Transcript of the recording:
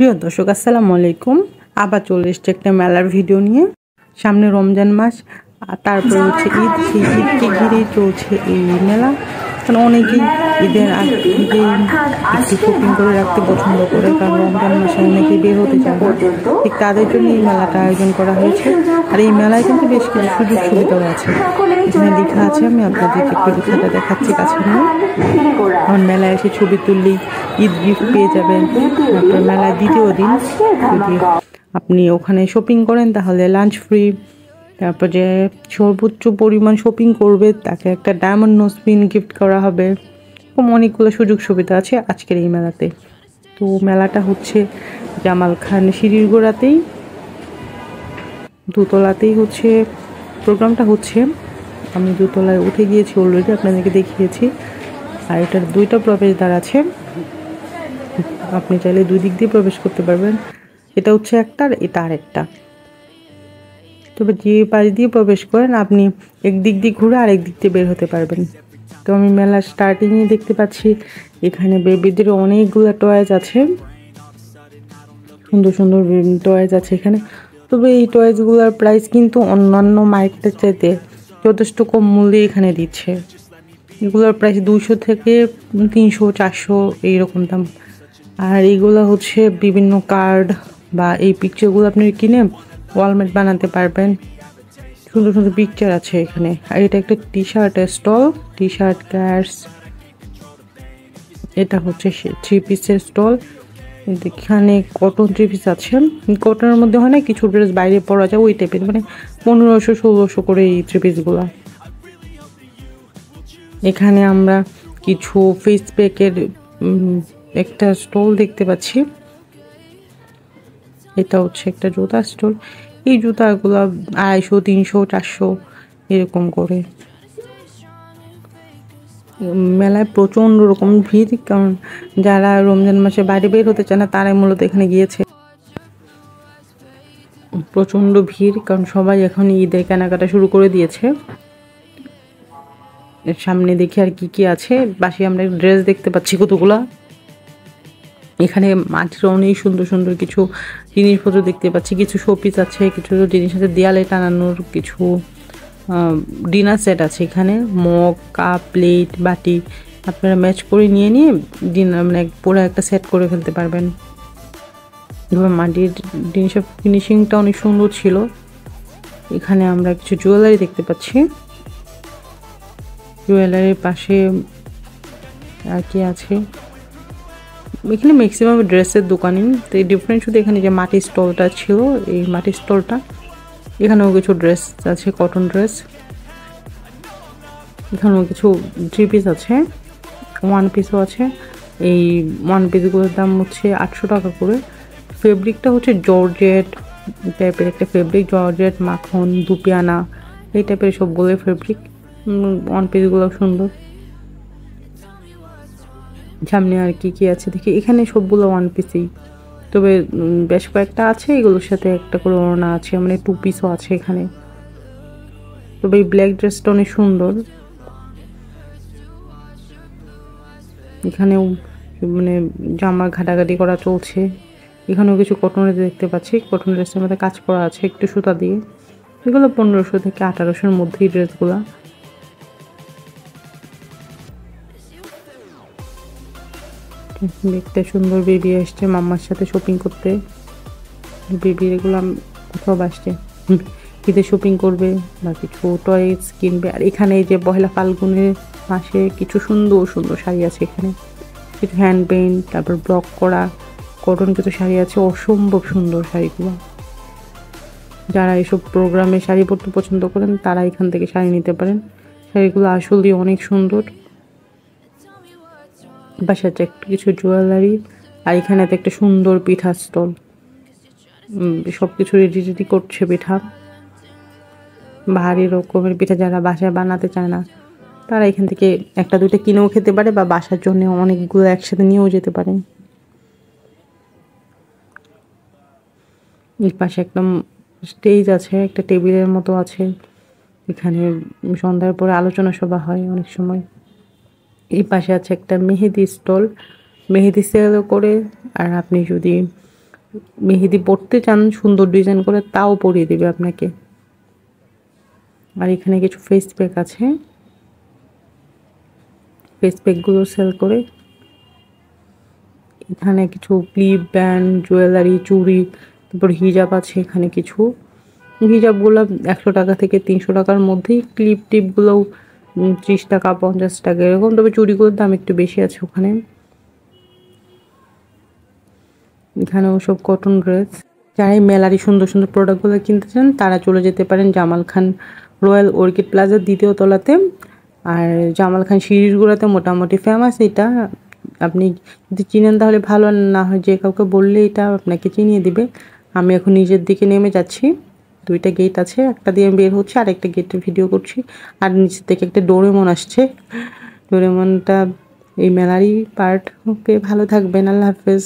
প্রিয় দর্শক আসসালামু আলাইকুম। আবার চলে এসেছে একটা মেলার ভিডিও নিয়ে। সামনে রমজান মাস, তারপরে হচ্ছে ঈদ। সেই ঈদকে ঘিরেই চলছে এই মেলা। কারণ অনেকেই ঈদের আগে একটু শপিং করে রাখতে পছন্দ করে, কারণ রমজান মাসে অনেকেই বের হতে চায় না। ঠিক তাদের জন্য এই মেলাটা আয়োজন করা হয়েছে। আর এই মেলায় কিন্তু বেশ কিছু সুযোগ সুবিধাও আছে। এখানে লেখা আছে, আমি আপনাদেরকে একটু লেখাটা দেখাচ্ছি কাছে নিয়ে। আমার মেলায় এসে ছবি তুললেই ঈদ গিফট পেয়ে যাবেন। তারপর মেলায় দ্বিতীয় দিন যদি আপনি ওখানে শপিং করেন তাহলে লাঞ্চ ফ্রি। তারপর যে সর্বোচ্চ পরিমাণ শপিং করবে তাকে একটা ডায়মন্ড নোজ পিন গিফট করা হবে। অনেকগুলো সুযোগ সুবিধা আছে আজকের এই মেলাতে। তো মেলাটা হচ্ছে জামাল খান সিঁড়ির গোড়াতেই, দোতলাতেই হচ্ছে প্রোগ্রামটা হচ্ছে। আমি দোতলায় উঠে গিয়েছি অলরেডি, আপনাদেরকে দেখিয়েছি। আর এটার দুইটা প্রবেশদ্বার আছে, আপনি চাইলে দুই দিক দিয়ে প্রবেশ করতে পারবেন। এটা হচ্ছে একটা, আর এটা আরেকটা। তবে যে পাশ দিয়ে প্রবেশ করেন আপনি একদিক দিয়ে ঘুরে আরেক দিক দিয়ে বের হতে পারবেন। তো আমি মেলার স্টার্টিংয়ে দেখতে পাচ্ছি এখানে বেবিদের অনেকগুলো টয়েজ আছে, সুন্দর সুন্দর টয়েজ আছে এখানে। তবে এই টয়েজগুলোর প্রাইস কিন্তু অন্যান্য মার্কেটের চাইতে যথেষ্ট কম মূল্যে এখানে দিচ্ছে। এগুলোর প্রাইস 200 থেকে 300 400 এইরকম দাম। আর এইগুলো হচ্ছে বিভিন্ন কার্ড বা এই পিকচারগুলো আপনি কিনে ওয়ালমেট বানাতে পারবেন। সুন্দর সুন্দর পিকচার আছে এখানে। আর এটা একটা টি শার্টের স্টল, টি শার্ট ক্যাটস। এটা হচ্ছে 3 পিসের স্টল। এখানে কটন 3 পিস আছে। কটনের মধ্যে হয় না কিছু ড্রেস বাইরে পরা যায় ওই টাইপের, মানে 1500 1600 করে এই 3 পিসগুলো। এখানে আমরা কিছু ফেস প্যাকের একটা স্টল দেখতে পাচ্ছি। এটা হচ্ছে একটা জুতা স্টল। এই জুতাগুলো 250 300 400 এরকম করে। মেলায় প্রচণ্ড রকম ভিড়, কারণ যারা রমজান মাসে বাইরে বের হতে চায় না তারাই মূলত এখানে গিয়েছে। প্রচণ্ড ভিড়, কারণ সবাই এখন ঈদের কেনাকাটা শুরু করে দিয়েছে। সামনে দেখি আর কি কি আছে। পাশে আমরা ড্রেস দেখতে পাচ্ছি কতগুলা। এখানে মাটির অনেক সুন্দর সুন্দর কিছু জিনিসপত্র দেখতে পাচ্ছি। কিছু শোপিস আছে, কিছু জিনিস আছে দেয়ালে টানানোর, কিছু ডিনার সেট আছে এখানে। মগ, কাপ, প্লেট, বাটি আপনারা ম্যাচ করে নিয়ে ডিনার মানে পুরো একটা সেট করে ফেলতে পারবেন। এবার মাটির জিনিসের ফিনিশিংটা অনেক সুন্দর ছিল। এখানে আমরা কিছু জুয়েলারি দেখতে পাচ্ছি। জুয়েলারির পাশে আর কি আছে, এখানে ম্যাক্সিমাম ড্রেসের দোকানই। তো এই ডিফারেন্স শুধু এখানে যে মাটির স্টলটা ছিল, এই মাটির স্টলটা, এখানেও কিছু ড্রেস আছে, কটন ড্রেস। এখানেও কিছু 3 পিস আছে, 1 পিসও আছে। এই 1 পিসগুলোর দাম হচ্ছে 800 টাকা করে। ফেব্রিকটা হচ্ছে জর্জেট টাইপের একটা ফেব্রিক, জর্জেট, মাখন, দুপিয়ানা এই টাইপের সবগুলো ফেব্রিক। 1 পিসগুলো সুন্দর। সামনে আর কি কি আছে দেখি। এখানে সবগুলো 1 পিসই, তবে বেশ কয়েকটা আছে এগুলোর সাথে একটা করে ওড়না আছে, মানে 2 পিসও আছে এখানে। তবে এই ব্ল্যাক ড্রেসটা অনেক সুন্দর। এখানেও মানে জামা ঘাটাঘাটি করা চলছে। এখানেও কিছু কটনের দেখতে পাচ্ছি, কটন ড্রেসের মধ্যে কাজ করা আছে একটু সুতা দিয়ে। এগুলো 1500 থেকে 1800-র মধ্যেই ড্রেসগুলো। দেখতে সুন্দর। বেবি আসছে মাম্মার সাথে শপিং করতে। বেবির এগুলো কোথাও আসছে ঈদে শপিং করবে বা কিছু টয়েস কিনবে। আর এখানে যে পহেলা ফাল্গুনের মাসে কিছু সুন্দর সুন্দর শাড়ি আছে এখানে, কিছু হ্যান্ড পেইন্ট, তারপর ব্লক করা কটন কিছু শাড়ি আছে, অসম্ভব সুন্দর শাড়িগুলো। যারা এসব প্রোগ্রামে শাড়ি পরতে পছন্দ করেন তারা এখান থেকে শাড়ি নিতে পারেন। শাড়িগুলো আসলেই অনেক সুন্দর। বাসার কিছু জুয়েলারি। আর এখানে তো একটা সুন্দর পিঠা স্টল, সব কিছু রেডি করছে পিঠা। ভারী রকমের পিঠা যারা বাসায় বানাতে চায় না তারা এখান থেকে একটা দুইটা কিনেও খেতে পারে, বা বাসার জন্য অনেকগুলো একসাথে নিয়েও যেতে পারে। এর পাশে একদম স্টেজ আছে, একটা টেবিলের মতো আছে। এখানে সন্ধ্যার পরে আলোচনা সভা হয় অনেক সময়। এই পাশে আছে একটা মেহেদি স্টল, মেহেদি সেলও করে। আর আপনি যদি মেহেদি পড়তে চান সুন্দর ডিজাইন করে, তাও পরিয়ে দিবে আপনাকে। আর এখানে কিছু ফেস প্যাক আছে, ফেস প্যাকগুলো সেল করে। এখানে কিছু ক্লিপ, ব্যান্ড, জুয়েলারি, চুড়ি, তারপর হিজাব আছে। এখানে কিছু হিজাবগুলো 100 টাকা থেকে 300 টাকার মধ্যেই, ক্লিপ টিপগুলোও 30 টাকা 50 টাকা এরকম, তবে চুড়িগুলোর দাম একটু বেশি আছে ওখানে। এখানেও সব কটন ড্রেস। যারা এই মেলারই সুন্দর সুন্দর প্রোডাক্টগুলো কিনতে চান তারা চলে যেতে পারেন জামাল খান রয়্যাল অর্কিড প্লাজার 2য় তলাতে। আর জামাল খান সিঁড়িগুলোতে মোটামুটি ফেমাস এটা। আপনি যদি চিনেন তাহলে ভালো, না হয় যে কাউকে বললে এটা আপনাকে চিনিয়ে দিবে। আমি এখন নিজের দিকে নেমে যাচ্ছি। 2টা গেট আছে, একটা দিয়ে বের হচ্ছে, আরেকটা গেটের ভিডিও করছি। আর নিচে থেকে একটা ডোরেমন আসছে, ডোরেমনটা এই মেলারই পার্ট। ওকে, ভালো থাকবেন, আল্লাহ হাফেজ।